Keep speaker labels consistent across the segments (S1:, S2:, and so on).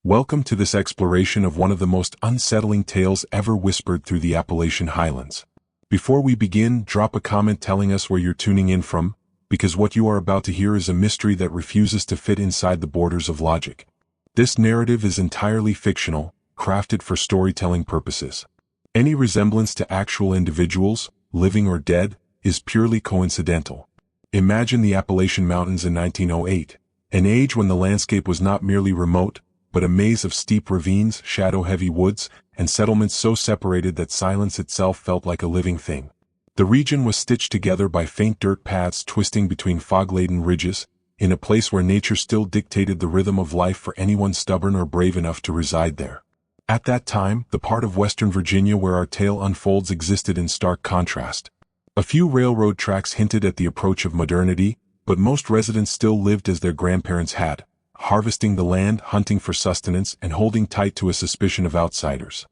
S1: Welcome to this exploration of one of the most unsettling tales ever whispered through the Appalachian Highlands. Before we begin, drop a comment telling us where you're tuning in from, because what you are about to hear is a mystery that refuses to fit inside the borders of logic. This narrative is entirely fictional, crafted for storytelling purposes. Any resemblance to actual individuals, living or dead, is purely coincidental. Imagine the Appalachian Mountains in 1908, an age when the landscape was not merely remote, but a maze of steep ravines, shadow-heavy woods, and settlements so separated that silence itself felt like a living thing. The region was stitched together by faint dirt paths twisting between fog-laden ridges, in a place where nature still dictated the rhythm of life for anyone stubborn or brave enough to reside there. At that time, the part of Western Virginia where our tale unfolds existed in stark contrast. A few railroad tracks hinted at the approach of modernity, but most residents still lived as their grandparents had, harvesting the land, hunting for sustenance, and holding tight to a suspicion of outsiders.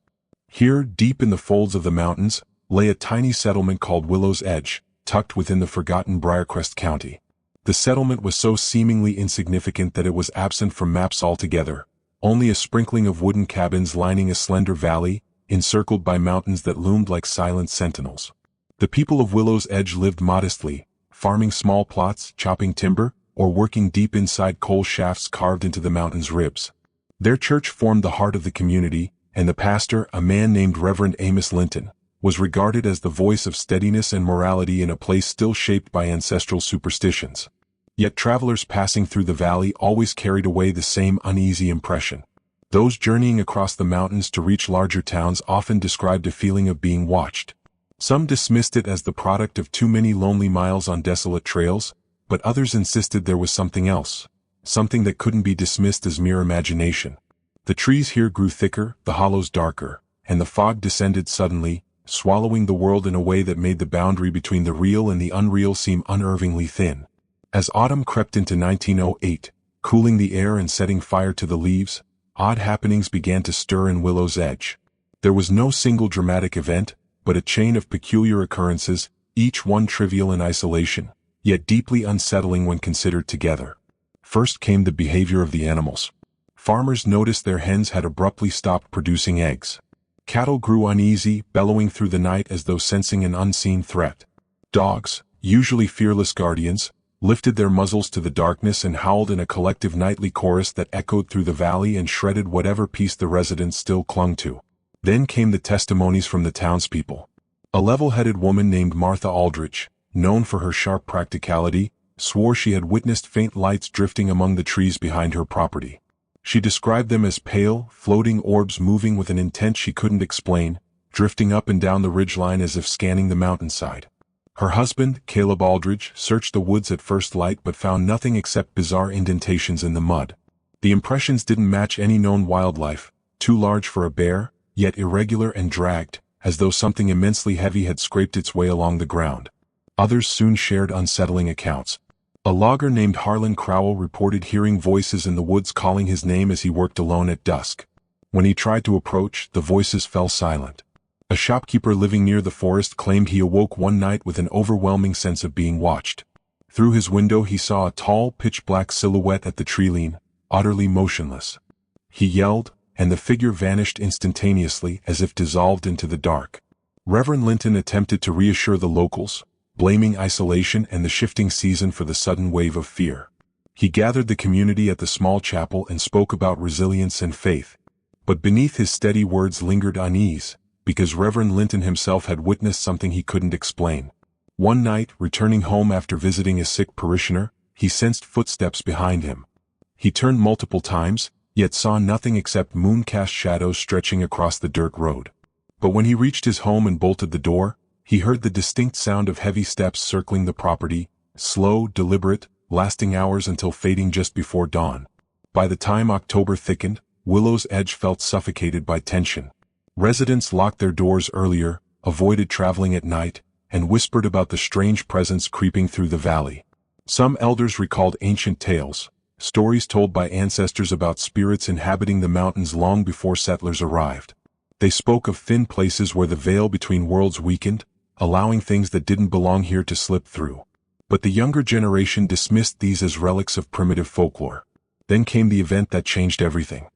S1: Here, deep in the folds of the mountains, lay a tiny settlement called Willow's Edge, tucked within the forgotten Briarcrest County. The settlement was so seemingly insignificant that it was absent from maps altogether, only a sprinkling of wooden cabins lining a slender valley, encircled by mountains that loomed like silent sentinels. The people of Willow's Edge lived modestly, farming small plots, chopping timber, or working deep inside coal shafts carved into the mountain's ribs. Their church formed the heart of the community, and the pastor, a man named Reverend Amos Linton, was regarded as the voice of steadiness and morality in a place still shaped by ancestral superstitions. Yet travelers passing through the valley always carried away the same uneasy impression. Those journeying across the mountains to reach larger towns often described a feeling of being watched. Some dismissed it as the product of too many lonely miles on desolate trails, but others insisted there was something else, something that couldn't be dismissed as mere imagination. The trees here grew thicker, the hollows darker, and the fog descended suddenly, swallowing the world in a way that made the boundary between the real and the unreal seem unnervingly thin. As autumn crept into 1908, cooling the air and setting fire to the leaves, odd happenings began to stir in Willow's Edge. There was no single dramatic event, but a chain of peculiar occurrences, each one trivial in isolation, yet deeply unsettling when considered together. First came the behavior of the animals. Farmers noticed their hens had abruptly stopped producing eggs. Cattle grew uneasy, bellowing through the night as though sensing an unseen threat. Dogs, usually fearless guardians, lifted their muzzles to the darkness and howled in a collective nightly chorus that echoed through the valley and shredded whatever peace the residents still clung to. Then came the testimonies from the townspeople. A level-headed woman named Martha Aldrich, known for her sharp practicality, swore she had witnessed faint lights drifting among the trees behind her property. She described them as pale, floating orbs moving with an intent she couldn't explain, drifting up and down the ridgeline as if scanning the mountainside. Her husband, Caleb Aldridge, searched the woods at first light but found nothing except bizarre indentations in the mud. The impressions didn't match any known wildlife, too large for a bear, yet irregular and dragged, as though something immensely heavy had scraped its way along the ground. Others soon shared unsettling accounts. A logger named Harlan Crowell reported hearing voices in the woods calling his name as he worked alone at dusk. When he tried to approach, the voices fell silent. A shopkeeper living near the forest claimed he awoke one night with an overwhelming sense of being watched. Through his window he saw a tall, pitch-black silhouette at the tree-line, utterly motionless. He yelled, and the figure vanished instantaneously as if dissolved into the dark. Reverend Linton attempted to reassure the locals, blaming isolation and the shifting season for the sudden wave of fear. He gathered the community at the small chapel and spoke about resilience and faith. But beneath his steady words lingered unease, because Reverend Linton himself had witnessed something he couldn't explain. One night, returning home after visiting a sick parishioner, he sensed footsteps behind him. He turned multiple times, yet saw nothing except moon-cast shadows stretching across the dirt road. But when he reached his home and bolted the door, he heard the distinct sound of heavy steps circling the property, slow, deliberate, lasting hours until fading just before dawn. By the time October thickened, Willow's Edge felt suffocated by tension. Residents locked their doors earlier, avoided traveling at night, and whispered about the strange presence creeping through the valley. Some elders recalled ancient tales, stories told by ancestors about spirits inhabiting the mountains long before settlers arrived. They spoke of thin places where the veil between worlds weakened, allowing things that didn't belong here to slip through. But the younger generation dismissed these as relics of primitive folklore. Then came the event that changed everything.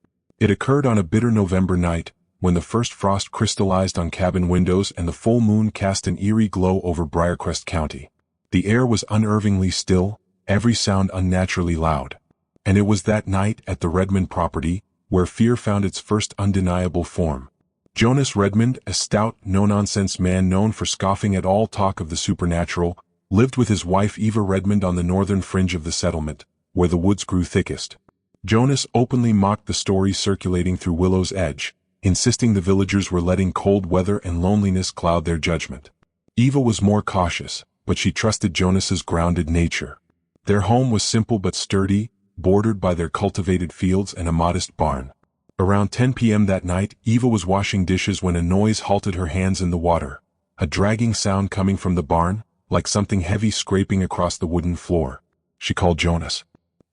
S1: It occurred on a bitter November night, when the first frost crystallized on cabin windows and the full moon cast an eerie glow over Briarcrest County. The air was unnervingly still, every sound unnaturally loud. And it was that night at the Redmond property, where fear found its first undeniable form. Jonas Redmond, a stout, no-nonsense man known for scoffing at all talk of the supernatural, lived with his wife Eva Redmond on the northern fringe of the settlement, where the woods grew thickest. Jonas openly mocked the stories circulating through Willow's Edge, insisting the villagers were letting cold weather and loneliness cloud their judgment. Eva was more cautious, but she trusted Jonas's grounded nature. Their home was simple but sturdy, bordered by their cultivated fields and a modest barn. Around 10 p.m. that night, Eva was washing dishes when a noise halted her hands in the water, a dragging sound coming from the barn, like something heavy scraping across the wooden floor. She called Jonas.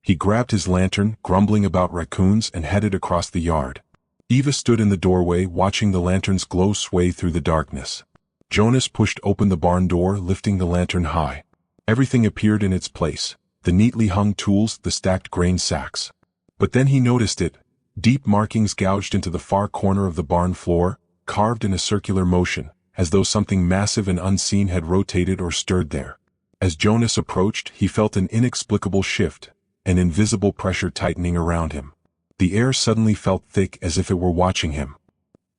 S1: He grabbed his lantern, grumbling about raccoons, and headed across the yard. Eva stood in the doorway, watching the lantern's glow sway through the darkness. Jonas pushed open the barn door, lifting the lantern high. Everything appeared in its place, the neatly hung tools, the stacked grain sacks. But then he noticed it. Deep markings gouged into the far corner of the barn floor, carved in a circular motion, as though something massive and unseen had rotated or stirred there. As Jonas approached, he felt an inexplicable shift, an invisible pressure tightening around him. The air suddenly felt thick as if it were watching him.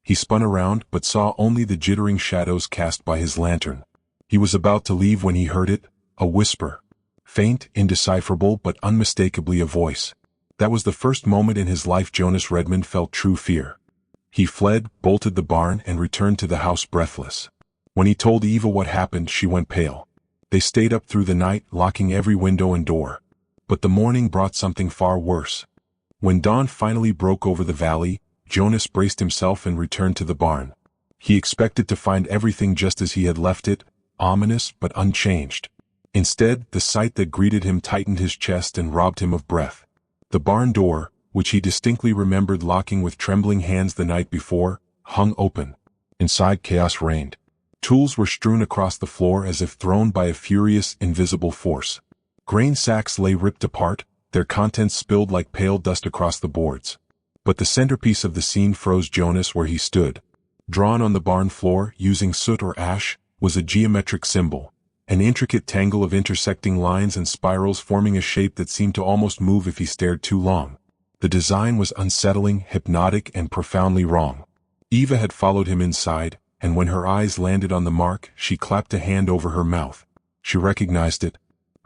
S1: He spun around but saw only the jittering shadows cast by his lantern. He was about to leave when he heard it, a whisper. Faint, indecipherable, but unmistakably a voice. That was the first moment in his life Jonas Redmond felt true fear. He fled, bolted the barn, and returned to the house breathless. When he told Eva what happened, she went pale. They stayed up through the night, locking every window and door. But the morning brought something far worse. When dawn finally broke over the valley, Jonas braced himself and returned to the barn. He expected to find everything just as he had left it, ominous but unchanged. Instead, the sight that greeted him tightened his chest and robbed him of breath. The barn door, which he distinctly remembered locking with trembling hands the night before, hung open. Inside, chaos reigned. Tools were strewn across the floor as if thrown by a furious, invisible force. Grain sacks lay ripped apart, their contents spilled like pale dust across the boards. But the centerpiece of the scene froze Jonas where he stood. Drawn on the barn floor, using soot or ash, was a geometric symbol. An intricate tangle of intersecting lines and spirals forming a shape that seemed to almost move if he stared too long. The design was unsettling, hypnotic, and profoundly wrong. Eva had followed him inside, and when her eyes landed on the mark, she clapped a hand over her mouth. She recognized it.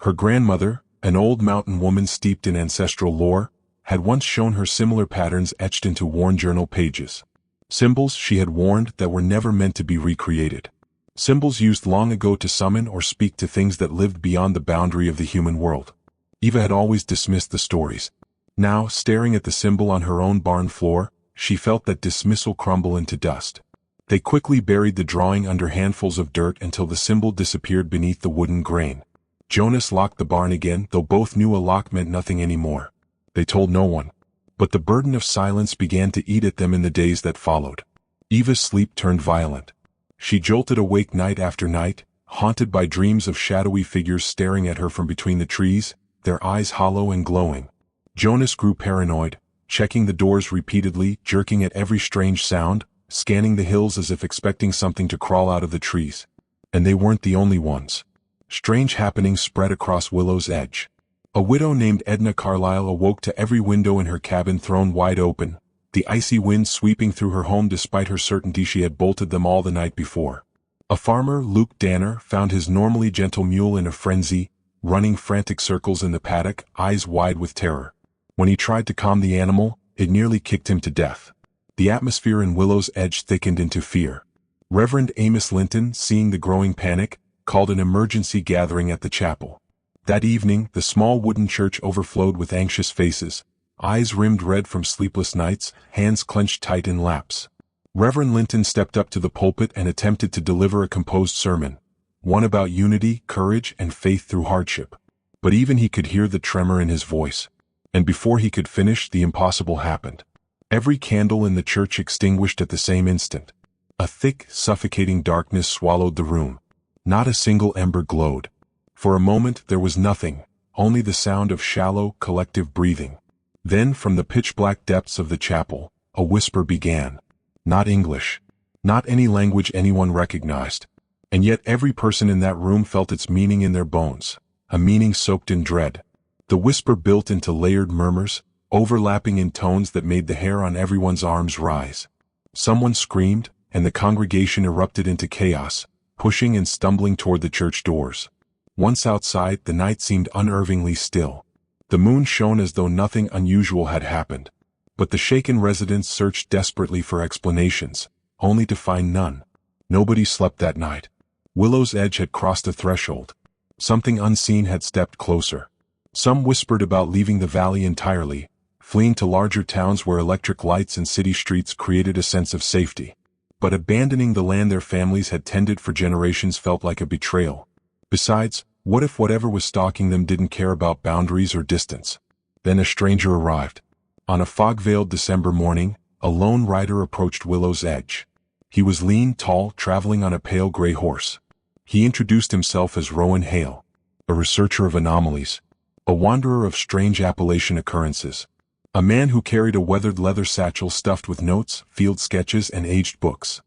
S1: Her grandmother, an old mountain woman steeped in ancestral lore, had once shown her similar patterns etched into worn journal pages. Symbols, she had warned, that were never meant to be recreated. Symbols used long ago to summon or speak to things that lived beyond the boundary of the human world. Eva had always dismissed the stories. Now, staring at the symbol on her own barn floor, she felt that dismissal crumble into dust. They quickly buried the drawing under handfuls of dirt until the symbol disappeared beneath the wooden grain. Jonas locked the barn again, though both knew a lock meant nothing anymore. They told no one. But the burden of silence began to eat at them in the days that followed. Eva's sleep turned violent. She jolted awake night after night, haunted by dreams of shadowy figures staring at her from between the trees, their eyes hollow and glowing. Jonas grew paranoid, checking the doors repeatedly, jerking at every strange sound, scanning the hills as if expecting something to crawl out of the trees. And they weren't the only ones. Strange happenings spread across Willow's Edge. A widow named Edna Carlyle awoke to every window in her cabin thrown wide open, the icy wind sweeping through her home despite her certainty she had bolted them all the night before. A farmer, Luke Danner, found his normally gentle mule in a frenzy, running frantic circles in the paddock, eyes wide with terror. When he tried to calm the animal, it nearly kicked him to death. The atmosphere in Willow's Edge thickened into fear. Reverend Amos Linton, seeing the growing panic, called an emergency gathering at the chapel. That evening, the small wooden church overflowed with anxious faces, eyes rimmed red from sleepless nights, hands clenched tight in laps. Reverend Linton stepped up to the pulpit and attempted to deliver a composed sermon, one about unity, courage, and faith through hardship. But even he could hear the tremor in his voice. And before he could finish, the impossible happened. Every candle in the church extinguished at the same instant. A thick, suffocating darkness swallowed the room. Not a single ember glowed. For a moment there was nothing, only the sound of shallow, collective breathing. Then, from the pitch-black depths of the chapel, a whisper began. Not English. Not any language anyone recognized. And yet every person in that room felt its meaning in their bones, a meaning soaked in dread. The whisper built into layered murmurs, overlapping in tones that made the hair on everyone's arms rise. Someone screamed, and the congregation erupted into chaos, pushing and stumbling toward the church doors. Once outside, the night seemed unnervingly still. The moon shone as though nothing unusual had happened. But the shaken residents searched desperately for explanations, only to find none. Nobody slept that night. Willow's Edge had crossed a threshold. Something unseen had stepped closer. Some whispered about leaving the valley entirely, fleeing to larger towns where electric lights and city streets created a sense of safety. But abandoning the land their families had tended for generations felt like a betrayal. Besides, what if whatever was stalking them didn't care about boundaries or distance? Then a stranger arrived. On a fog-veiled December morning, a lone rider approached Willow's Edge. He was lean, tall, traveling on a pale gray horse. He introduced himself as Rowan Hale, a researcher of anomalies, a wanderer of strange Appalachian occurrences, a man who carried a weathered leather satchel stuffed with notes, field sketches, and aged books.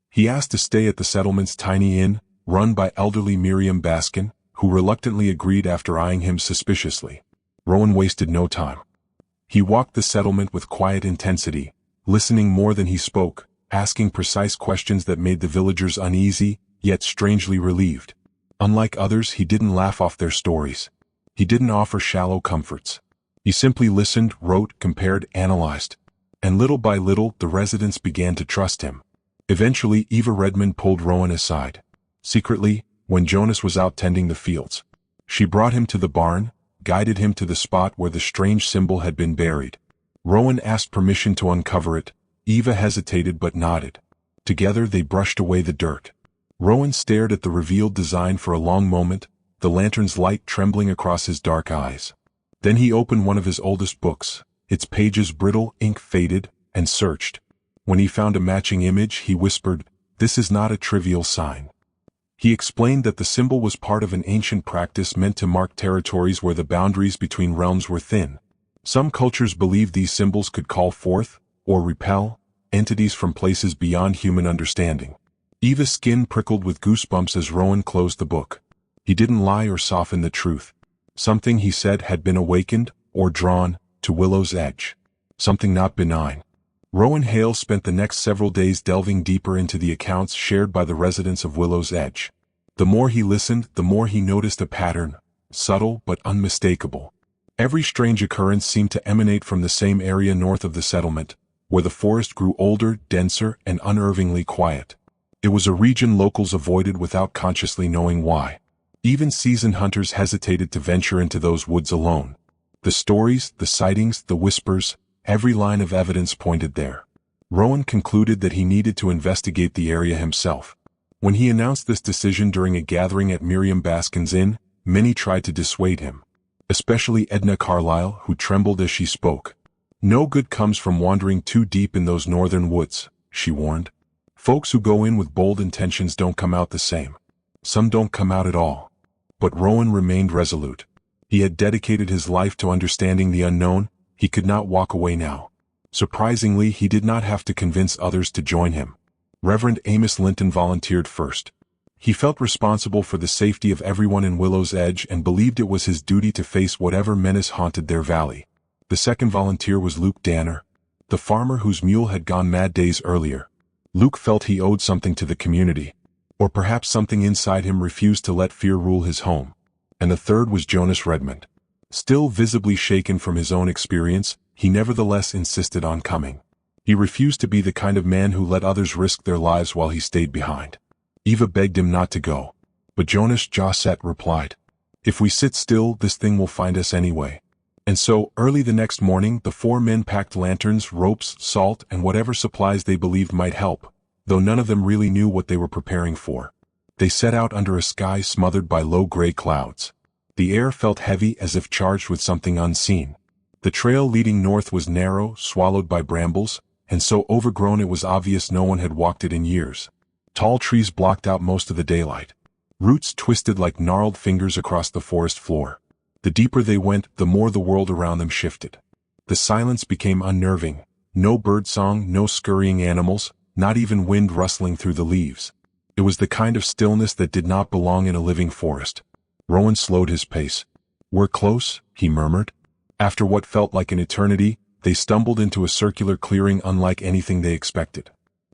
S1: He asked to stay at the settlement's tiny inn, run by elderly Miriam Baskin, who reluctantly agreed after eyeing him suspiciously. Rowan wasted no time. He walked the settlement with quiet intensity, listening more than he spoke, asking precise questions that made the villagers uneasy, yet strangely relieved. Unlike others, he didn't laugh off their stories. He didn't offer shallow comforts. He simply listened, wrote, compared, analyzed. And little by little, the residents began to trust him. Eventually, Eva Redmond pulled Rowan aside. Secretly, when Jonas was out tending the fields, she brought him to the barn, guided him to the spot where the strange symbol had been buried. Rowan asked permission to uncover it. Eva hesitated but nodded. Together they brushed away the dirt. Rowan stared at the revealed design for a long moment, the lantern's light trembling across his dark eyes. Then he opened one of his oldest books, its pages brittle, ink faded, and searched. When he found a matching image, he whispered, "This is not a trivial sign." He explained that the symbol was part of an ancient practice meant to mark territories where the boundaries between realms were thin. Some cultures believed these symbols could call forth, or repel, entities from places beyond human understanding. Eva's skin prickled with goosebumps as Rowan closed the book. He didn't lie or soften the truth. Something, he said, had been awakened, or drawn, to Willow's Edge. Something not benign. Rowan Hale spent the next several days delving deeper into the accounts shared by the residents of Willow's Edge. The more he listened, the more he noticed a pattern, subtle but unmistakable. Every strange occurrence seemed to emanate from the same area north of the settlement, where the forest grew older, denser, and unnervingly quiet. It was a region locals avoided without consciously knowing why. Even seasoned hunters hesitated to venture into those woods alone. The stories, the sightings, the whispers, every line of evidence pointed there. Rowan concluded that he needed to investigate the area himself. When he announced this decision during a gathering at Miriam Baskin's inn, many tried to dissuade him. Especially Edna Carlyle, who trembled as she spoke. "No good comes from wandering too deep in those northern woods," she warned. "Folks who go in with bold intentions don't come out the same. Some don't come out at all." But Rowan remained resolute. He had dedicated his life to understanding the unknown. He could not walk away now. Surprisingly, he did not have to convince others to join him. Reverend Amos Linton volunteered first. He felt responsible for the safety of everyone in Willow's Edge and believed it was his duty to face whatever menace haunted their valley. The second volunteer was Luke Danner, the farmer whose mule had gone mad days earlier. Luke felt he owed something to the community. Or perhaps something inside him refused to let fear rule his home. And the third was Jonas Redmond. Still visibly shaken from his own experience, he nevertheless insisted on coming. He refused to be the kind of man who let others risk their lives while he stayed behind. Eva begged him not to go. But Jonas, jaw set, replied, "If we sit still, this thing will find us anyway." And so, early the next morning, the four men packed lanterns, ropes, salt, and whatever supplies they believed might help, though none of them really knew what they were preparing for. They set out under a sky smothered by low gray clouds. The air felt heavy as if charged with something unseen. The trail leading north was narrow, swallowed by brambles, and so overgrown it was obvious no one had walked it in years. Tall trees blocked out most of the daylight. Roots twisted like gnarled fingers across the forest floor. The deeper they went, the more the world around them shifted. The silence became unnerving. No birdsong, no scurrying animals, not even wind rustling through the leaves. It was the kind of stillness that did not belong in a living forest. Rowan slowed his pace. "We're close," he murmured. After what felt like an eternity, they stumbled into a circular clearing unlike anything they expected.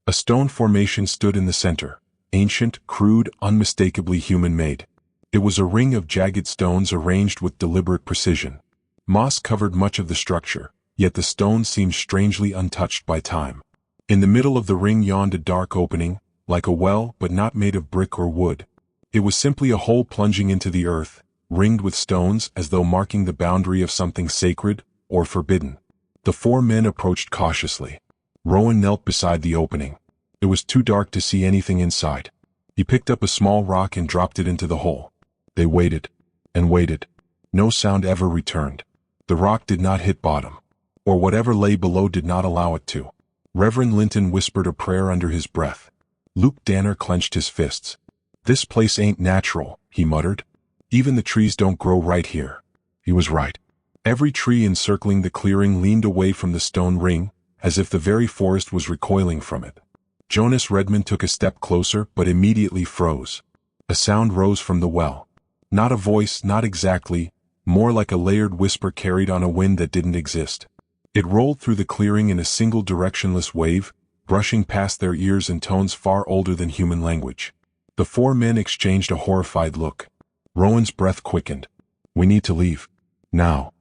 S1: A stone formation stood in the center, ancient, crude, unmistakably human-made. It was a ring of jagged stones arranged with deliberate precision. Moss covered much of the structure, yet the stones seemed strangely untouched by time. In the middle of the ring yawned a dark opening, like a well but not made of brick or wood. It was simply a hole plunging into the earth, ringed with stones as though marking the boundary of something sacred or forbidden. The four men approached cautiously. Rowan knelt beside the opening. It was too dark to see anything inside. He picked up a small rock and dropped it into the hole. They waited and waited. No sound ever returned. The rock did not hit bottom, or whatever lay below did not allow it to. Reverend Linton whispered a prayer under his breath. Luke Danner clenched his fists. "This place ain't natural," he muttered. "Even the trees don't grow right here." He was right. Every tree encircling the clearing leaned away from the stone ring, as if the very forest was recoiling from it. Jonas Redmond took a step closer but immediately froze. A sound rose from the well. Not a voice, not exactly, more like a layered whisper carried on a wind that didn't exist. It rolled through the clearing in a single directionless wave, brushing past their ears in tones far older than human language. The four men exchanged a horrified look. Rowan's breath quickened. "We need to leave. Now."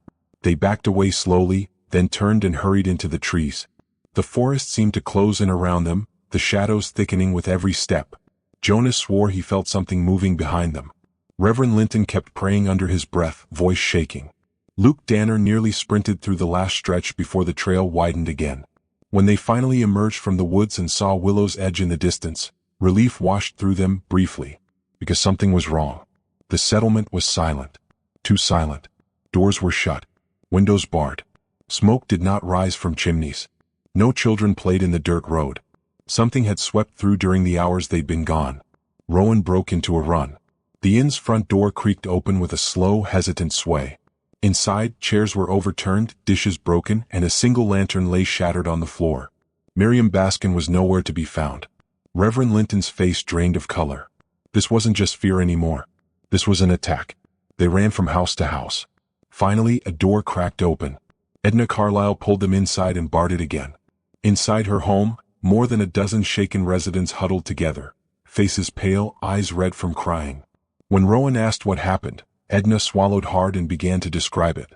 S1: They backed away slowly, then turned and hurried into the trees. The forest seemed to close in around them, the shadows thickening with every step. Jonas swore he felt something moving behind them. Reverend Linton kept praying under his breath, voice shaking. Luke Danner nearly sprinted through the last stretch before the trail widened again. When they finally emerged from the woods and saw Willow's Edge in the distance, relief washed through them briefly. Because something was wrong. The settlement was silent. Too silent. Doors were shut. Windows barred. Smoke did not rise from chimneys. No children played in the dirt road. Something had swept through during the hours they'd been gone. Rowan broke into a run. The inn's front door creaked open with a slow, hesitant sway. Inside, chairs were overturned, dishes broken, and a single lantern lay shattered on the floor. Miriam Baskin was nowhere to be found. Reverend Linton's face drained of color. This wasn't just fear anymore. This was an attack. They ran from house to house. Finally, a door cracked open. Edna Carlyle pulled them inside and barred it again. Inside her home, more than a dozen shaken residents huddled together, faces pale, eyes red from crying. When Rowan asked what happened, Edna swallowed hard and began to describe it.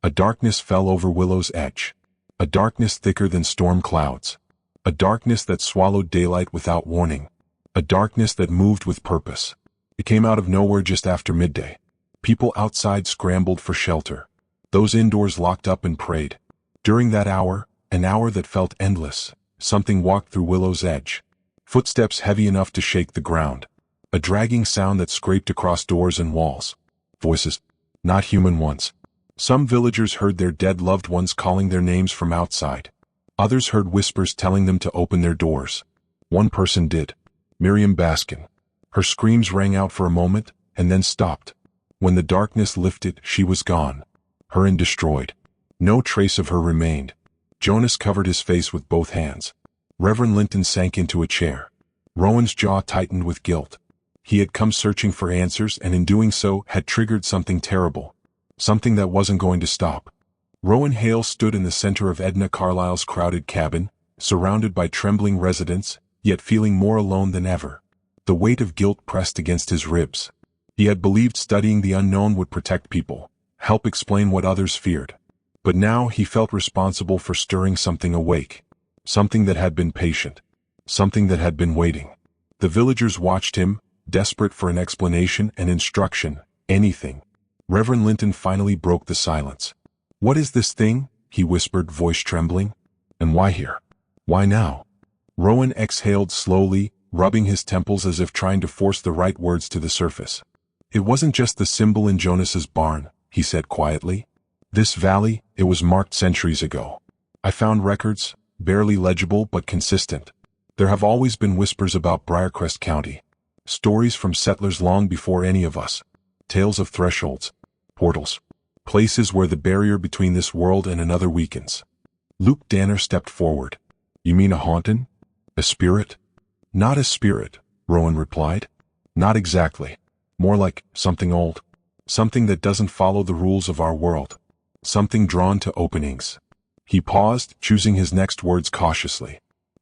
S1: A darkness fell over Willow's Edge. A darkness thicker than storm clouds. A darkness that swallowed daylight without warning. A darkness that moved with purpose. It came out of nowhere just after midday. People outside scrambled for shelter. Those indoors locked up and prayed. During that hour, an hour that felt endless, something walked through Willow's Edge. Footsteps heavy enough to shake the ground. A dragging sound that scraped across doors and walls. Voices. Not human ones. Some villagers heard their dead loved ones calling their names from outside. Others heard whispers telling them to open their doors. One person did. Miriam Baskin. Her screams rang out for a moment, and then stopped. When the darkness lifted, she was gone. Her and destroyed. No trace of her remained. Jonas covered his face with both hands. Reverend Linton sank into a chair. Rowan's jaw tightened with guilt. He had come searching for answers and in doing so had triggered something terrible. Something that wasn't going to stop. Rowan Hale stood in the center of Edna Carlyle's crowded cabin, surrounded by trembling residents, yet feeling more alone than ever. The weight of guilt pressed against his ribs. He had believed studying the unknown would protect people, help explain what others feared. But now he felt responsible for stirring something awake. Something that had been patient. Something that had been waiting. The villagers watched him, desperate for an explanation and instruction, anything. Reverend Linton finally broke the silence. "What is this thing?" he whispered, voice trembling. "And why here? Why now?" Rowan exhaled slowly, rubbing his temples as if trying to force the right words to the surface. "It wasn't just the symbol in Jonas's barn," he said quietly. "This valley, it was marked centuries ago. I found records, barely legible but consistent. There have always been whispers about Briarcrest County. Stories from settlers long before any of us. Tales of thresholds, portals, places where the barrier between this world and another weakens. Luke Danner stepped forward. You mean a haunting? A spirit? Not a spirit, Rowan replied. Not exactly. More like something old. Something that doesn't follow the rules of our world. Something drawn to openings. He paused, choosing his next words cautiously.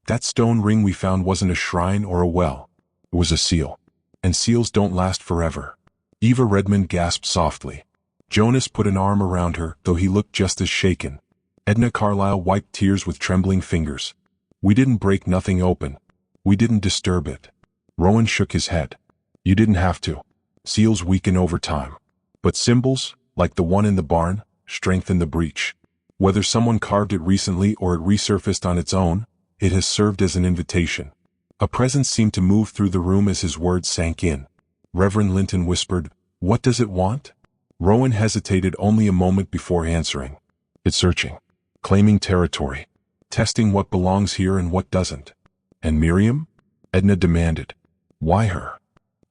S1: That stone ring we found wasn't a shrine or a well. It was a seal. And seals don't last forever. Eva Redmond gasped softly. Jonas put an arm around her, though he looked just as shaken. Edna Carlyle wiped tears with trembling fingers. We didn't break nothing open. We didn't disturb it. Rowan shook his head. You didn't have to. Seals weaken over time. But symbols, like the one in the barn, strengthen the breach. Whether someone carved it recently or it resurfaced on its own, it has served as an invitation. A presence seemed to move through the room as his words sank in. Reverend Linton whispered, What does it want? Rowan hesitated only a moment before answering. It's searching. Claiming territory. Testing what belongs here and what doesn't. And Miriam? Edna demanded. Why her?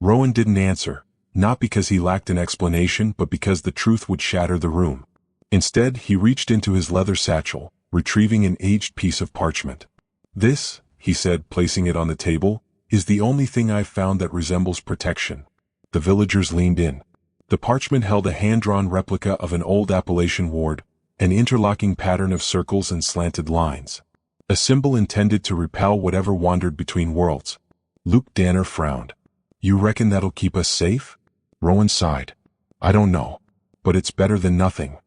S1: Rowan didn't answer, not because he lacked an explanation but because the truth would shatter the room. Instead, he reached into his leather satchel, retrieving an aged piece of parchment. This, he said, placing it on the table, is the only thing I've found that resembles protection. The villagers leaned in. The parchment held a hand-drawn replica of an old Appalachian ward, an interlocking pattern of circles and slanted lines. A symbol intended to repel whatever wandered between worlds. Luke Danner frowned. You reckon that'll keep us safe? Rowan sighed. I don't know. But it's better than nothing.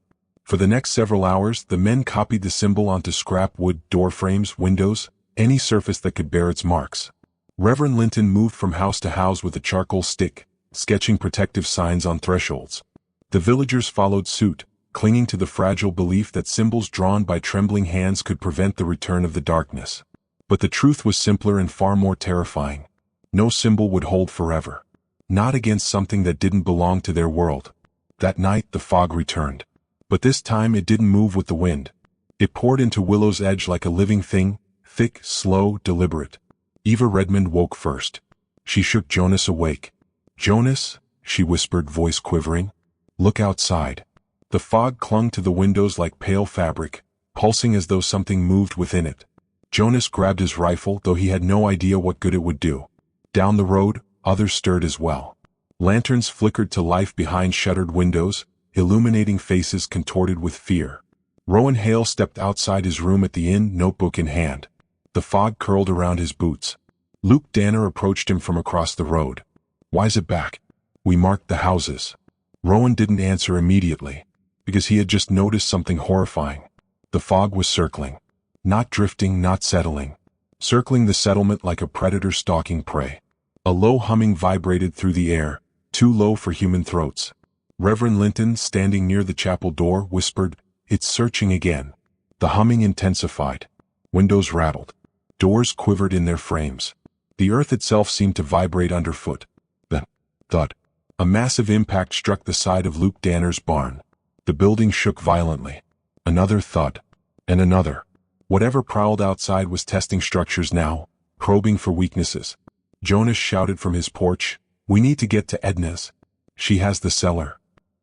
S1: For the next several hours, the men copied the symbol onto scrap wood doorframes, windows, any surface that could bear its marks. Reverend Linton moved from house to house with a charcoal stick, sketching protective signs on thresholds. The villagers followed suit, clinging to the fragile belief that symbols drawn by trembling hands could prevent the return of the darkness. But the truth was simpler and far more terrifying. No symbol would hold forever. Not against something that didn't belong to their world. That night the fog returned. But this time it didn't move with the wind. It poured into Willow's Edge like a living thing, thick, slow, deliberate. Eva Redmond woke first. She shook Jonas awake. Jonas, she whispered, voice quivering. Look outside. The fog clung to the windows like pale fabric, pulsing as though something moved within it. Jonas grabbed his rifle, though he had no idea what good it would do. Down the road, others stirred as well. Lanterns flickered to life behind shuttered windows, illuminating faces contorted with fear. Rowan Hale stepped outside his room at the inn, notebook in hand. The fog curled around his boots. Luke Danner approached him from across the road. Why's it back? We marked the houses. Rowan didn't answer immediately, because he had just noticed something horrifying. The fog was circling. Not drifting, not settling. Circling the settlement like a predator stalking prey. A low humming vibrated through the air, too low for human throats. Reverend Linton, standing near the chapel door, whispered, It's searching again. The humming intensified. Windows rattled. Doors quivered in their frames. The earth itself seemed to vibrate underfoot. Then, thud. A massive impact struck the side of Luke Danner's barn. The building shook violently. Another thud. And another. Whatever prowled outside was testing structures now, probing for weaknesses. Jonas shouted from his porch, We need to get to Edna's. She has the cellar.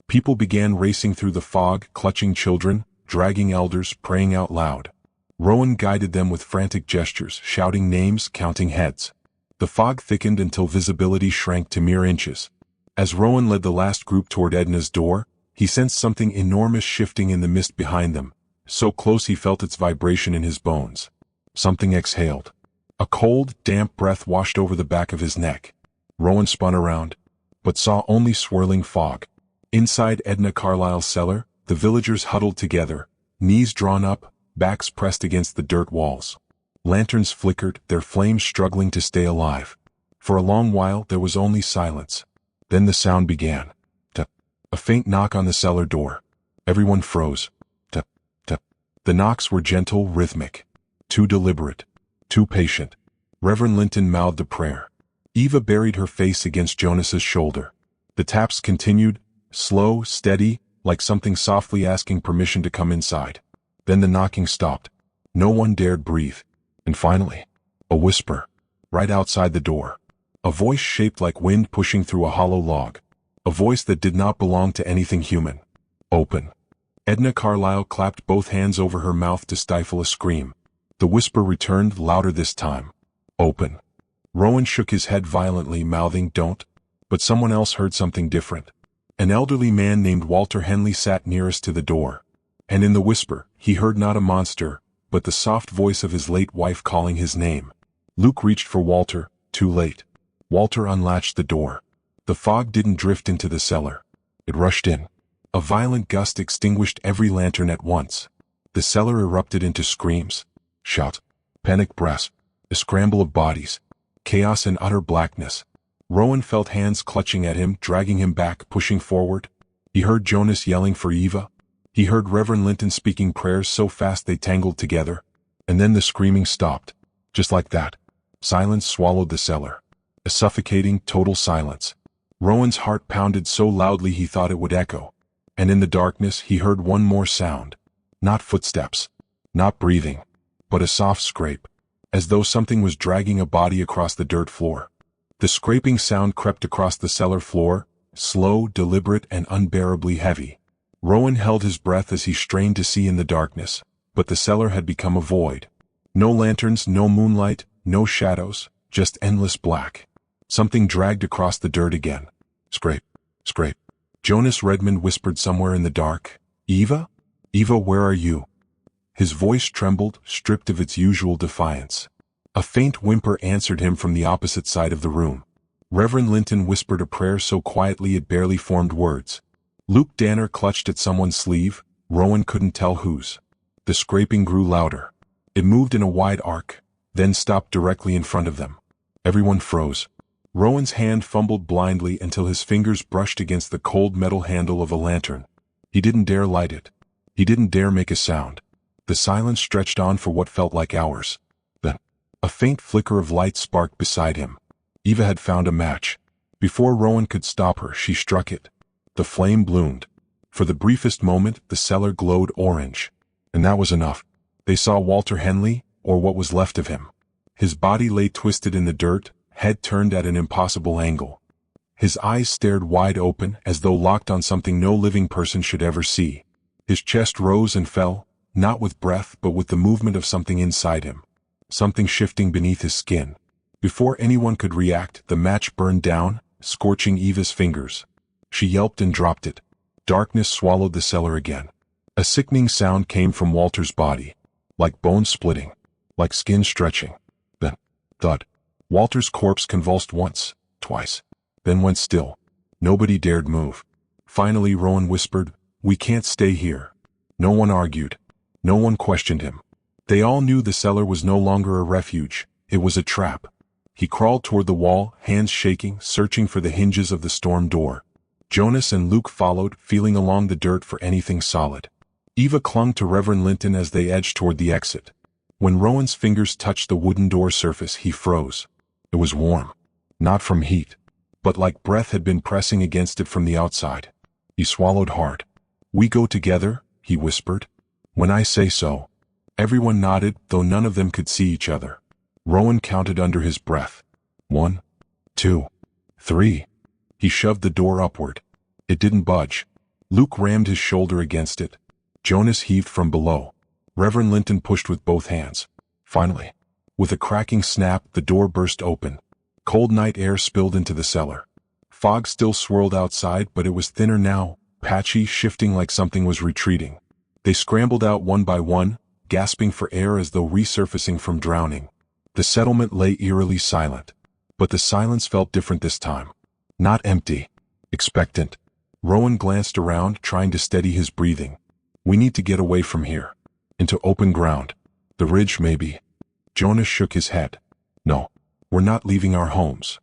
S1: People began racing through the fog, clutching children, dragging elders, praying out loud. Rowan guided them with frantic gestures, shouting names, counting heads. The fog thickened until visibility shrank to mere inches. As Rowan led the last group toward Edna's door, he sensed something enormous shifting in the mist behind them, so close he felt its vibration in his bones. Something exhaled. A cold, damp breath washed over the back of his neck. Rowan spun around, but saw only swirling fog. Inside Edna Carlyle's cellar, the villagers huddled together, knees drawn up, backs pressed against the dirt walls. Lanterns flickered, their flames struggling to stay alive. For a long while there was only silence. Then the sound began. Tap. A faint knock on the cellar door. Everyone froze. Tap, tap. The knocks were gentle, rhythmic. Too deliberate. Too patient. Reverend Linton mouthed a prayer. Eva buried her face against Jonas's shoulder. The taps continued, slow, steady, like something softly asking permission to come inside. Then the knocking stopped. No one dared breathe. And finally, a whisper. Right outside the door. A voice shaped like wind pushing through a hollow log. A voice that did not belong to anything human. Open. Edna Carlyle clapped both hands over her mouth to stifle a scream. The whisper returned, louder this time. Open. Rowan shook his head violently, mouthing, "Don't." But someone else heard something different. An elderly man named Walter Henley sat nearest to the door. And in the whisper, he heard not a monster, but the soft voice of his late wife calling his name. Luke reached for Walter, too late. Walter unlatched the door. The fog didn't drift into the cellar. It rushed in. A violent gust extinguished every lantern at once. The cellar erupted into screams, shouts, panic breaths, a scramble of bodies, chaos and utter blackness. Rowan felt hands clutching at him, dragging him back, pushing forward. He heard Jonas yelling for Eva. He heard Reverend Linton speaking prayers so fast they tangled together. And then the screaming stopped. Just like that. Silence swallowed the cellar. A suffocating, total silence. Rowan's heart pounded so loudly he thought it would echo. And in the darkness he heard one more sound. Not footsteps. Not breathing. But a soft scrape. As though something was dragging a body across the dirt floor. The scraping sound crept across the cellar floor, slow, deliberate, and unbearably heavy. Rowan held his breath as he strained to see in the darkness, but the cellar had become a void. No lanterns, no moonlight, no shadows, just endless black. Something dragged across the dirt again. Scrape, scrape. Jonas Redmond whispered somewhere in the dark, "Eva? Eva, where are you?" His voice trembled, stripped of its usual defiance. A faint whimper answered him from the opposite side of the room. Reverend Linton whispered a prayer so quietly it barely formed words. Luke Danner clutched at someone's sleeve. Rowan couldn't tell whose. The scraping grew louder. It moved in a wide arc, then stopped directly in front of them. Everyone froze. Rowan's hand fumbled blindly until his fingers brushed against the cold metal handle of a lantern. He didn't dare light it. He didn't dare make a sound. The silence stretched on for what felt like hours. Then, a faint flicker of light sparked beside him. Eva had found a match. Before Rowan could stop her, she struck it. The flame bloomed. For the briefest moment, the cellar glowed orange. And that was enough. They saw Walter Henley, or what was left of him. His body lay twisted in the dirt, head turned at an impossible angle. His eyes stared wide open, as though locked on something no living person should ever see. His chest rose and fell, not with breath but with the movement of something inside him. Something shifting beneath his skin. Before anyone could react, the match burned down, scorching Eva's fingers. She yelped and dropped it. Darkness swallowed the cellar again. A sickening sound came from Walter's body. Like bones splitting. Like skin stretching. Then, thud. Walter's corpse convulsed once, twice. Then went still. Nobody dared move. Finally Rowan whispered, "We can't stay here." No one argued. No one questioned him. They all knew the cellar was no longer a refuge. It was a trap. He crawled toward the wall, hands shaking, searching for the hinges of the storm door. Jonas and Luke followed, feeling along the dirt for anything solid. Eva clung to Reverend Linton as they edged toward the exit. When Rowan's fingers touched the wooden door surface, he froze. It was warm. Not from heat, but like breath had been pressing against it from the outside. He swallowed hard. "We go together," he whispered. "When I say so." Everyone nodded, though none of them could see each other. Rowan counted under his breath. 1, 2, 3. He shoved the door upward. It didn't budge. Luke rammed his shoulder against it. Jonas heaved from below. Reverend Linton pushed with both hands. Finally, with a cracking snap, the door burst open. Cold night air spilled into the cellar. Fog still swirled outside, but it was thinner now, patchy, shifting like something was retreating. They scrambled out one by one, gasping for air as though resurfacing from drowning. The settlement lay eerily silent. But the silence felt different this time. Not empty. Expectant. Rowan glanced around, trying to steady his breathing. "We need to get away from here. Into open ground. The ridge, maybe." Jonas shook his head. "No. We're not leaving our homes."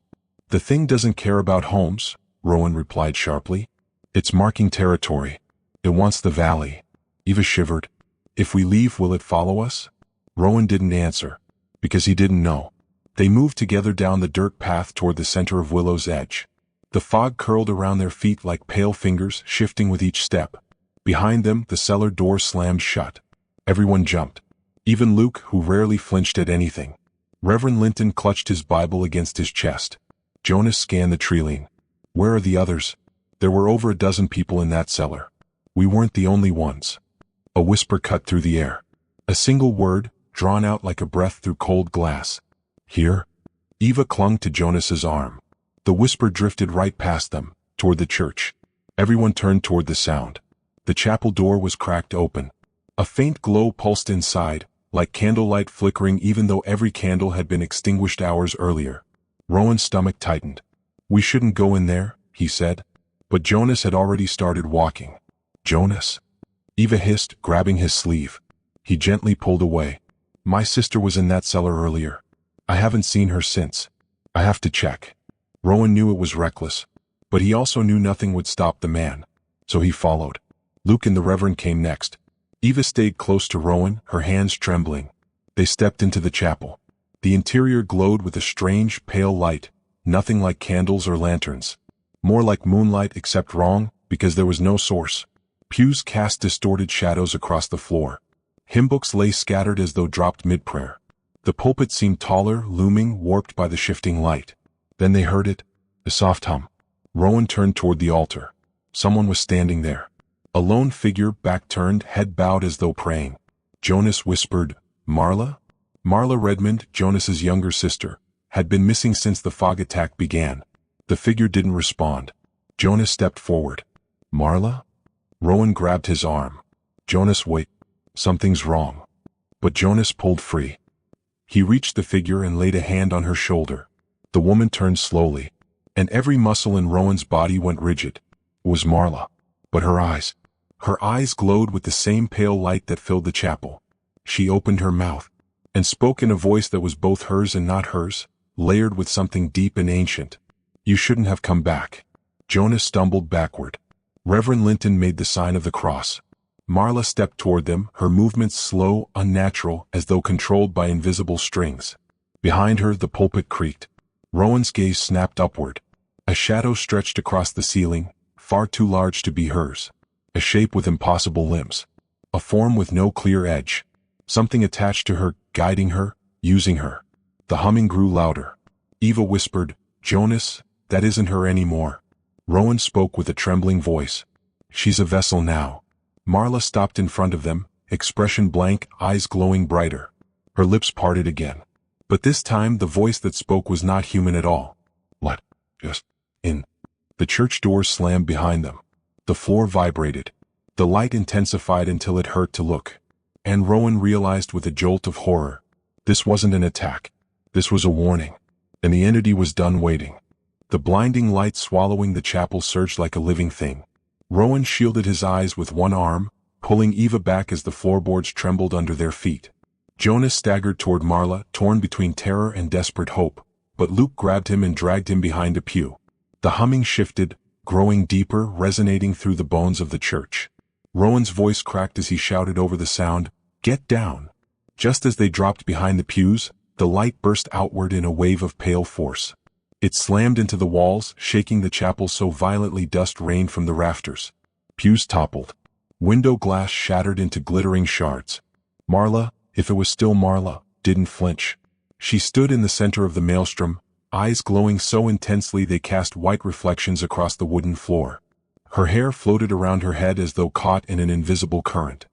S1: "The thing doesn't care about homes," Rowan replied sharply. "It's marking territory. It wants the valley." Eva shivered. "If we leave, will it follow us?" Rowan didn't answer. Because he didn't know. They moved together down the dirt path toward the center of Willow's Edge. The fog curled around their feet like pale fingers, shifting with each step. Behind them, the cellar door slammed shut. Everyone jumped. Even Luke, who rarely flinched at anything. Reverend Linton clutched his Bible against his chest. Jonas scanned the treeline. "Where are the others?" There were over a dozen people in that cellar. We weren't the only ones. A whisper cut through the air. A single word, drawn out like a breath through cold glass. Here? Eva clung to Jonas's arm. The whisper drifted right past them, toward the church. Everyone turned toward the sound. The chapel door was cracked open. A faint glow pulsed inside, like candlelight flickering even though every candle had been extinguished hours earlier. Rowan's stomach tightened. We shouldn't go in there, he said. But Jonas had already started walking. Jonas? Eva hissed, grabbing his sleeve. He gently pulled away. My sister was in that cellar earlier. I haven't seen her since. I have to check. Rowan knew it was reckless, but he also knew nothing would stop the man. So he followed. Luke and the Reverend came next. Eva stayed close to Rowan, her hands trembling. They stepped into the chapel. The interior glowed with a strange, pale light, nothing like candles or lanterns. More like moonlight except wrong, because there was no source. Pews cast distorted shadows across the floor. Hymnbooks lay scattered as though dropped mid-prayer. The pulpit seemed taller, looming, warped by the shifting light. Then they heard it, a soft hum. Rowan turned toward the altar. Someone was standing there. A lone figure, back turned, head bowed as though praying. Jonas whispered, Marla? Marla Redmond, Jonas's younger sister, had been missing since the fog attack began. The figure didn't respond. Jonas stepped forward. Marla? Rowan grabbed his arm. Jonas, wait. Something's wrong. But Jonas pulled free. He reached the figure and laid a hand on her shoulder. The woman turned slowly, and every muscle in Rowan's body went rigid. It was Marla. But her eyes glowed with the same pale light that filled the chapel. She opened her mouth, and spoke in a voice that was both hers and not hers, layered with something deep and ancient. You shouldn't have come back. Jonas stumbled backward. Reverend Linton made the sign of the cross. Marla stepped toward them, her movements slow, unnatural, as though controlled by invisible strings. Behind her, the pulpit creaked. Rowan's gaze snapped upward. A shadow stretched across the ceiling, far too large to be hers. A shape with impossible limbs. A form with no clear edge. Something attached to her, guiding her, using her. The humming grew louder. Eva whispered, Jonas, that isn't her anymore. Rowan spoke with a trembling voice. She's a vessel now. Marla stopped in front of them, expression blank, eyes glowing brighter. Her lips parted again. But this time the voice that spoke was not human at all. Let us in. The church doors slammed behind them. The floor vibrated. The light intensified until it hurt to look. And Rowan realized with a jolt of horror. This wasn't an attack. This was a warning. And the entity was done waiting. The blinding light swallowing the chapel surged like a living thing. Rowan shielded his eyes with one arm, pulling Eva back as the floorboards trembled under their feet. Jonas staggered toward Marla, torn between terror and desperate hope, but Luke grabbed him and dragged him behind a pew. The humming shifted, growing deeper, resonating through the bones of the church. Rowan's voice cracked as he shouted over the sound, Get down! Just as they dropped behind the pews, the light burst outward in a wave of pale force. It slammed into the walls, shaking the chapel so violently dust rained from the rafters. Pews toppled. Window glass shattered into glittering shards. Marla, if it was still Marla, didn't flinch. She stood in the center of the maelstrom, eyes glowing so intensely they cast white reflections across the wooden floor. Her hair floated around her head as though caught in an invisible current.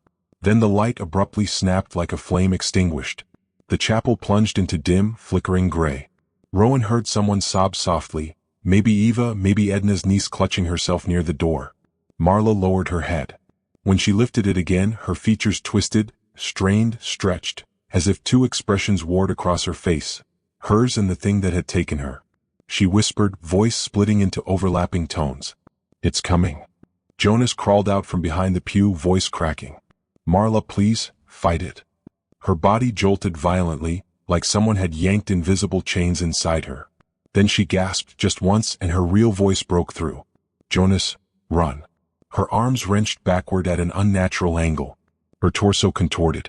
S1: Then the light abruptly snapped like a flame extinguished. The chapel plunged into dim, flickering gray. Rowan heard someone sob softly, maybe Eva, maybe Edna's niece clutching herself near the door. Marla lowered her head. When she lifted it again, her features twisted, strained, stretched, as if two expressions warred across her face, hers and the thing that had taken her. She whispered, voice splitting into overlapping tones. It's coming. Jonas crawled out from behind the pew, voice cracking. Marla, please, fight it. Her body jolted violently, like someone had yanked invisible chains inside her. Then she gasped just once and her real voice broke through. Jonas, run. Her arms wrenched backward at an unnatural angle. Her torso contorted.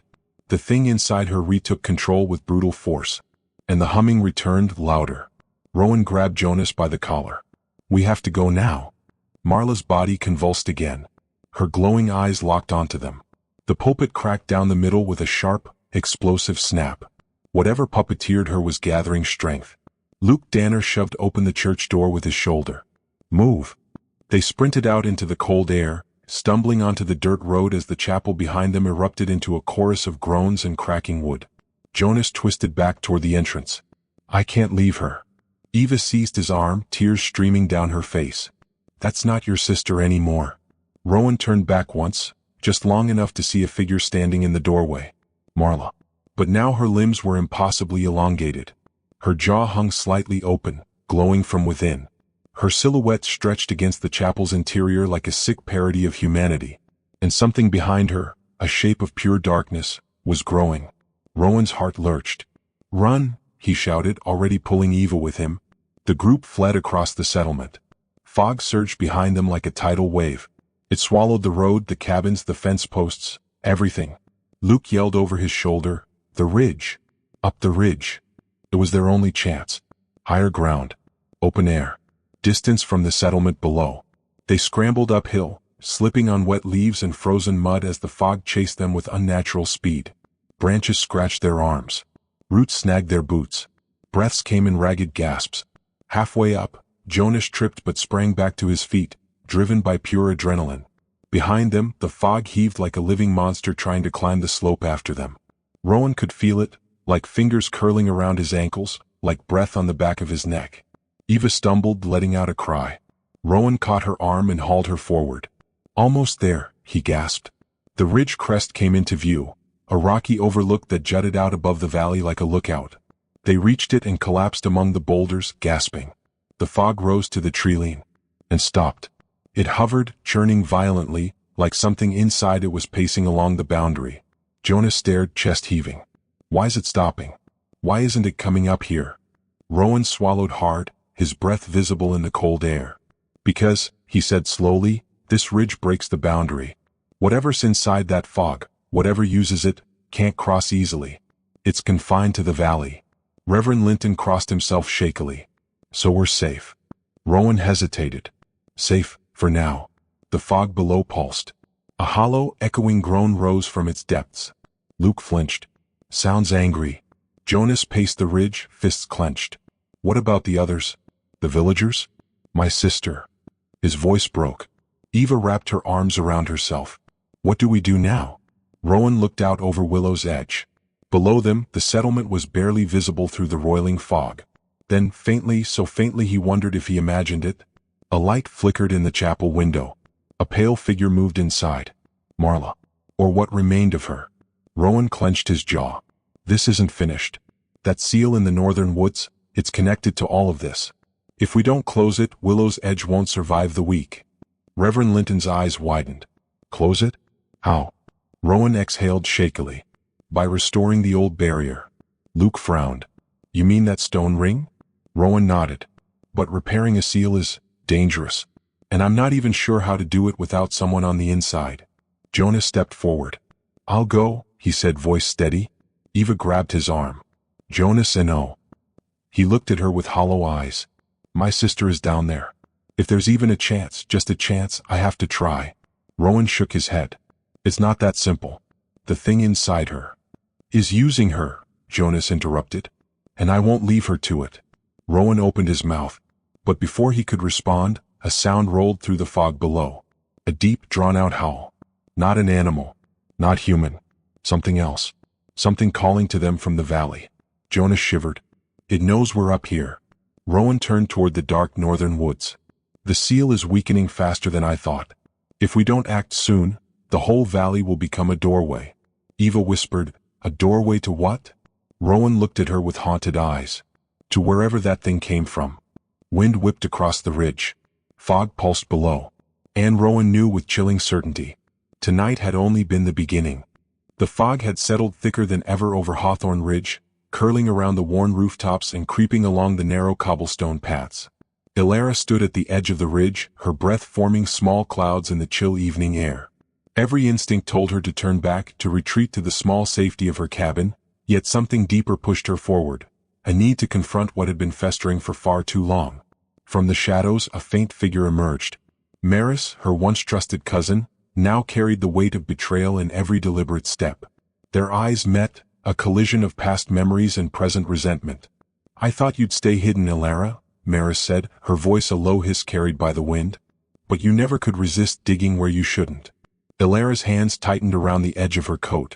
S1: The thing inside her retook control with brutal force. And the humming returned, louder. Rowan grabbed Jonas by the collar. We have to go now. Marla's body convulsed again. Her glowing eyes locked onto them. The pulpit cracked down the middle with a sharp, explosive snap. Whatever puppeteered her was gathering strength. Luke Danner shoved open the church door with his shoulder. Move. They sprinted out into the cold air, stumbling onto the dirt road as the chapel behind them erupted into a chorus of groans and cracking wood. Jonas twisted back toward the entrance. I can't leave her. Eva seized his arm, tears streaming down her face. That's not your sister anymore. Rowan turned back once, just long enough to see a figure standing in the doorway. Marla. But now her limbs were impossibly elongated. Her jaw hung slightly open, glowing from within. Her silhouette stretched against the chapel's interior like a sick parody of humanity. And something behind her, a shape of pure darkness, was growing. Rowan's heart lurched. Run, he shouted, already pulling Eva with him. The group fled across the settlement. Fog surged behind them like a tidal wave. It swallowed the road, the cabins, the fence posts, everything. Luke yelled over his shoulder, the ridge. Up the ridge. It was their only chance. Higher ground. Open air. Distance from the settlement below. They scrambled uphill, slipping on wet leaves and frozen mud as the fog chased them with unnatural speed. Branches scratched their arms. Roots snagged their boots. Breaths came in ragged gasps. Halfway up, Jonas tripped but sprang back to his feet, driven by pure adrenaline. Behind them, the fog heaved like a living monster trying to climb the slope after them. Rowan could feel it, like fingers curling around his ankles, like breath on the back of his neck. Eva stumbled, letting out a cry. Rowan caught her arm and hauled her forward. Almost there, he gasped. The ridge crest came into view, a rocky overlook that jutted out above the valley like a lookout. They reached it and collapsed among the boulders, gasping. The fog rose to the treeline. And stopped. It hovered, churning violently, like something inside it was pacing along the boundary. Jonas stared, chest heaving. Why is it stopping? Why isn't it coming up here? Rowan swallowed hard, his breath visible in the cold air. Because, he said slowly, this ridge breaks the boundary. Whatever's inside that fog, whatever uses it, can't cross easily. It's confined to the valley. Reverend Linton crossed himself shakily. So we're safe. Rowan hesitated. Safe, for now. The fog below pulsed. A hollow, echoing groan rose from its depths. Luke flinched. Sounds angry. Jonas paced the ridge, fists clenched. What about the others? The villagers? My sister. His voice broke. Eva wrapped her arms around herself. What do we do now? Rowan looked out over Willow's Edge. Below them, the settlement was barely visible through the roiling fog. Then, faintly, so faintly he wondered if he imagined it, a light flickered in the chapel window. A pale figure moved inside. Marla. Or what remained of her. Rowan clenched his jaw. This isn't finished. That seal in the northern woods, it's connected to all of this. If we don't close it, Willow's Edge won't survive the week. Reverend Linton's eyes widened. Close it? How? Rowan exhaled shakily. By restoring the old barrier. Luke frowned. You mean that stone ring? Rowan nodded. But repairing a seal is dangerous. And I'm not even sure how to do it without someone on the inside. Jonas stepped forward. I'll go, he said, voice steady. Eva grabbed his arm. Jonas and oh. He looked at her with hollow eyes. My sister is down there. If there's even a chance, just a chance, I have to try. Rowan shook his head. It's not that simple. The thing inside her is using her, Jonas interrupted. And I won't leave her to it. Rowan opened his mouth. But before he could respond, a sound rolled through the fog below. A deep, drawn-out howl. Not an animal. Not human. Something else. Something calling to them from the valley. Jonas shivered. It knows we're up here. Rowan turned toward the dark northern woods. The seal is weakening faster than I thought. If we don't act soon, the whole valley will become a doorway. Eva whispered, a doorway to what? Rowan looked at her with haunted eyes. To wherever that thing came from. Wind whipped across the ridge. Fog pulsed below. And Rowan knew with chilling certainty. Tonight had only been the beginning. The fog had settled thicker than ever over Hawthorne Ridge, curling around the worn rooftops and creeping along the narrow cobblestone paths. Ilara stood at the edge of the ridge, her breath forming small clouds in the chill evening air. Every instinct told her to turn back, to retreat to the small safety of her cabin, yet something deeper pushed her forward, a need to confront what had been festering for far too long. From the shadows, a faint figure emerged. Maris, her once trusted cousin, now carried the weight of betrayal in every deliberate step. Their eyes met, a collision of past memories and present resentment. I thought you'd stay hidden, Ilara, Maris said, her voice a low hiss carried by the wind. but you never could resist digging where you shouldn't. Ilara's hands tightened around the edge of her coat.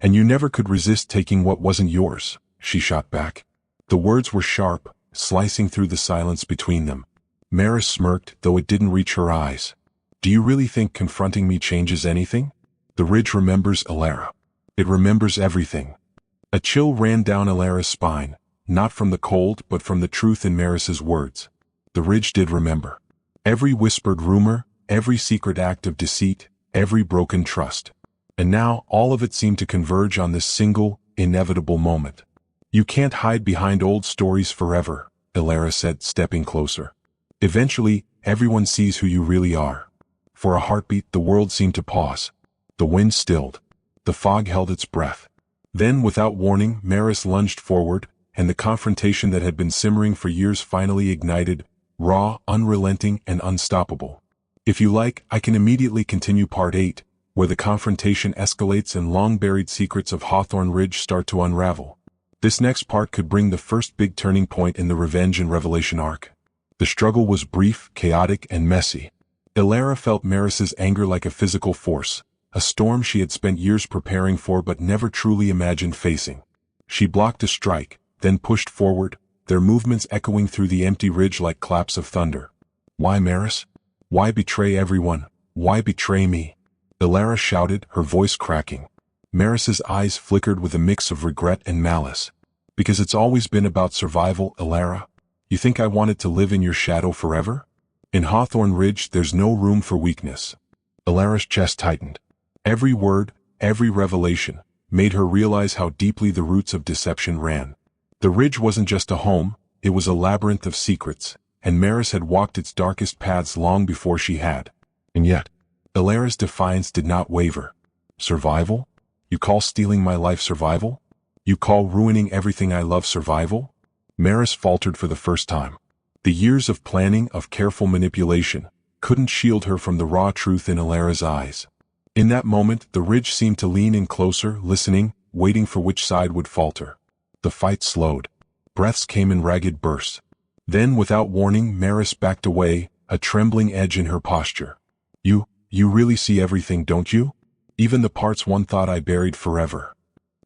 S1: And you never could resist taking what wasn't yours, she shot back. The words were sharp, slicing through the silence between them. Maris smirked, though it didn't reach her eyes. Do you really think confronting me changes anything? The ridge remembers Ilara. It remembers everything. A chill ran down Ilara's spine, not from the cold but from the truth in Maris's words. The ridge did remember. Every whispered rumor, every secret act of deceit, every broken trust. And now all of it seemed to converge on this single, inevitable moment. You can't hide behind old stories forever, Ilara said, stepping closer. Eventually, everyone sees who you really are. For a heartbeat, the world seemed to pause. The wind stilled. The fog held its breath. Then, without warning, Maris lunged forward, and the confrontation that had been simmering for years finally ignited, raw, unrelenting, and unstoppable. If you like, I can immediately continue Part 8, where the confrontation escalates and long-buried secrets of Hawthorne Ridge start to unravel. This next part could bring the first big turning point in the Revenge and Revelation arc. The struggle was brief, chaotic, and messy. Ilara felt Maris's anger like a physical force, a storm she had spent years preparing for but never truly imagined facing. She blocked a strike, then pushed forward, their movements echoing through the empty ridge like claps of thunder. Why, Maris? Why betray everyone? Why betray me? Ilara shouted, her voice cracking. Maris's eyes flickered with a mix of regret and malice. Because it's always been about survival, Ilara. You think I wanted to live in your shadow forever? In Hawthorne Ridge, there's no room for weakness. Ilara's chest tightened. Every word, every revelation, made her realize how deeply the roots of deception ran. The ridge wasn't just a home, it was a labyrinth of secrets, and Maris had walked its darkest paths long before she had. And yet, Ilara's defiance did not waver. Survival? You call stealing my life survival? You call ruining everything I love survival? Maris faltered for the first time. The years of planning, of careful manipulation, couldn't shield her from the raw truth in Ilara's eyes. In that moment, the ridge seemed to lean in closer, listening, waiting for which side would falter. The fight slowed. Breaths came in ragged bursts. Then, without warning, Maris backed away, a trembling edge in her posture. You really see everything, don't you? Even the parts one thought I buried forever.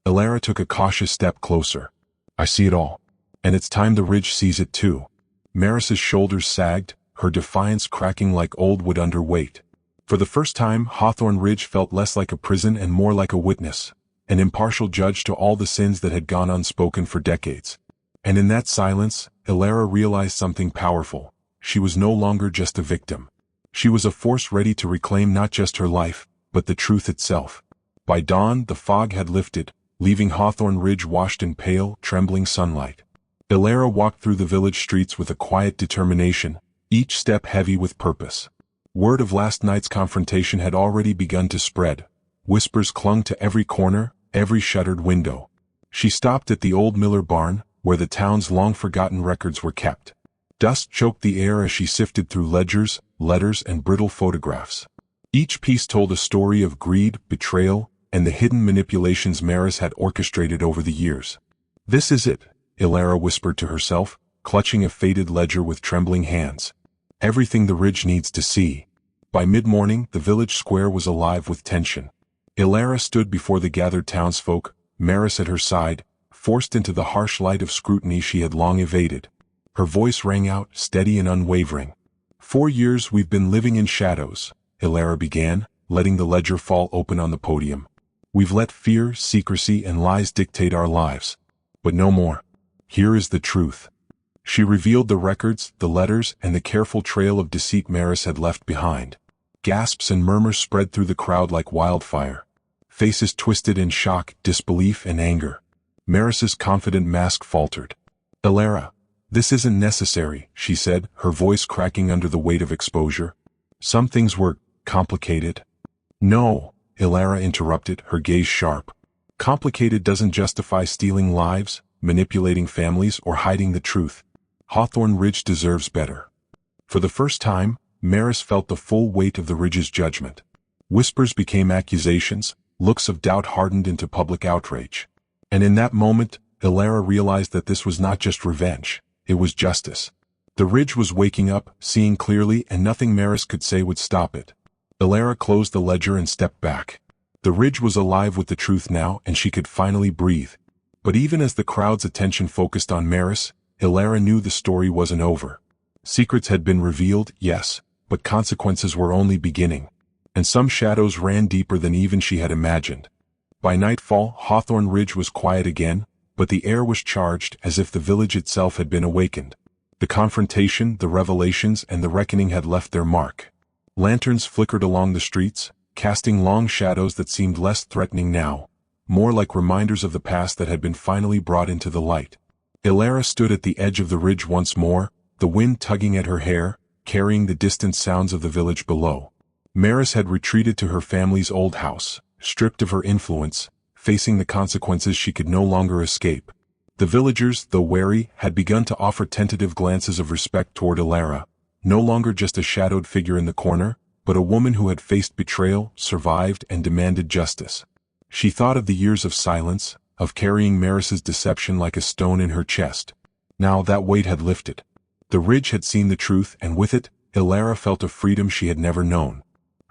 S1: Ilara took a cautious step closer. I see it all. And it's time the ridge sees it too. Maris's shoulders sagged, her defiance cracking like old wood under weight. For the first time, Hawthorne Ridge felt less like a prison and more like a witness, an impartial judge to all the sins that had gone unspoken for decades. And in that silence, Ilara realized something powerful. She was no longer just a victim. She was a force ready to reclaim not just her life, but the truth itself. By dawn, the fog had lifted, leaving Hawthorne Ridge washed in pale, trembling sunlight. Ilara walked through the village streets with a quiet determination, each step heavy with purpose. Word of last night's confrontation had already begun to spread. Whispers clung to every corner, every shuttered window. She stopped at the old Miller barn, where the town's long-forgotten records were kept. Dust choked the air as she sifted through ledgers, letters, and brittle photographs. Each piece told a story of greed, betrayal, and the hidden manipulations Maris had orchestrated over the years. This is it, Ilara whispered to herself, clutching a faded ledger with trembling hands. Everything the ridge needs to see. By mid-morning, the village square was alive with tension. Ilara stood before the gathered townsfolk, Maris at her side, forced into the harsh light of scrutiny she had long evaded. Her voice rang out, steady and unwavering. 4 years we've been living in shadows, Ilara began, letting the ledger fall open on the podium. We've let fear, secrecy, and lies dictate our lives. But no more. Here is the truth. She revealed the records, the letters, and the careful trail of deceit Maris had left behind. Gasps and murmurs spread through the crowd like wildfire. Faces twisted in shock, disbelief, and anger. Maris's confident mask faltered. Ilara, this isn't necessary, she said, her voice cracking under the weight of exposure. Some things were complicated. No, Ilara interrupted, her gaze sharp. Complicated doesn't justify stealing lives, manipulating families, or hiding the truth. Hawthorne Ridge deserves better. For the first time, Maris felt the full weight of the ridge's judgment. Whispers became accusations, looks of doubt hardened into public outrage. And in that moment, Ilara realized that this was not just revenge, it was justice. The ridge was waking up, seeing clearly, and nothing Maris could say would stop it. Ilara closed the ledger and stepped back. The ridge was alive with the truth now, and she could finally breathe. But even as the crowd's attention focused on Maris, Ilara knew the story wasn't over. Secrets had been revealed, yes, but consequences were only beginning. And some shadows ran deeper than even she had imagined. By nightfall, Hawthorne Ridge was quiet again, but the air was charged as if the village itself had been awakened. The confrontation, the revelations, and the reckoning had left their mark. Lanterns flickered along the streets, casting long shadows that seemed less threatening now, more like reminders of the past that had been finally brought into the light. Ilara stood at the edge of the ridge once more, the wind tugging at her hair, carrying the distant sounds of the village below. Maris had retreated to her family's old house, stripped of her influence, facing the consequences she could no longer escape. The villagers, though wary, had begun to offer tentative glances of respect toward Ilara, no longer just a shadowed figure in the corner, but a woman who had faced betrayal, survived, and demanded justice. She thought of the years of silence, of carrying Maris's deception like a stone in her chest. Now that weight had lifted. The ridge had seen the truth, and with it, Ilara felt a freedom she had never known.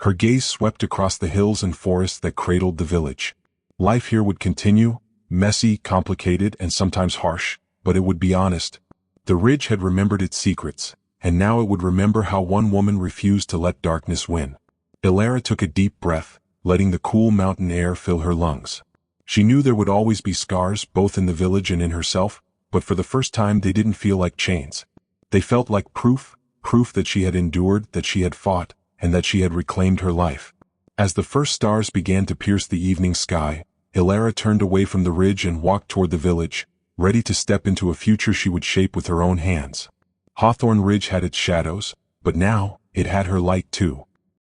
S1: Her gaze swept across the hills and forests that cradled the village. Life here would continue, messy, complicated, and sometimes harsh, but it would be honest. The ridge had remembered its secrets, and now it would remember how one woman refused to let darkness win. Ilara took a deep breath, letting the cool mountain air fill her lungs. She knew there would always be scars, both in the village and in herself, but for the first time they didn't feel like chains. They felt like proof that she had endured, that she had fought, and that she had reclaimed her life. As the first stars began to pierce the evening sky, Ilara turned away from the ridge and walked toward the village, ready to step into a future she would shape with her own hands. Hawthorne Ridge had its shadows, but now, it had her light too.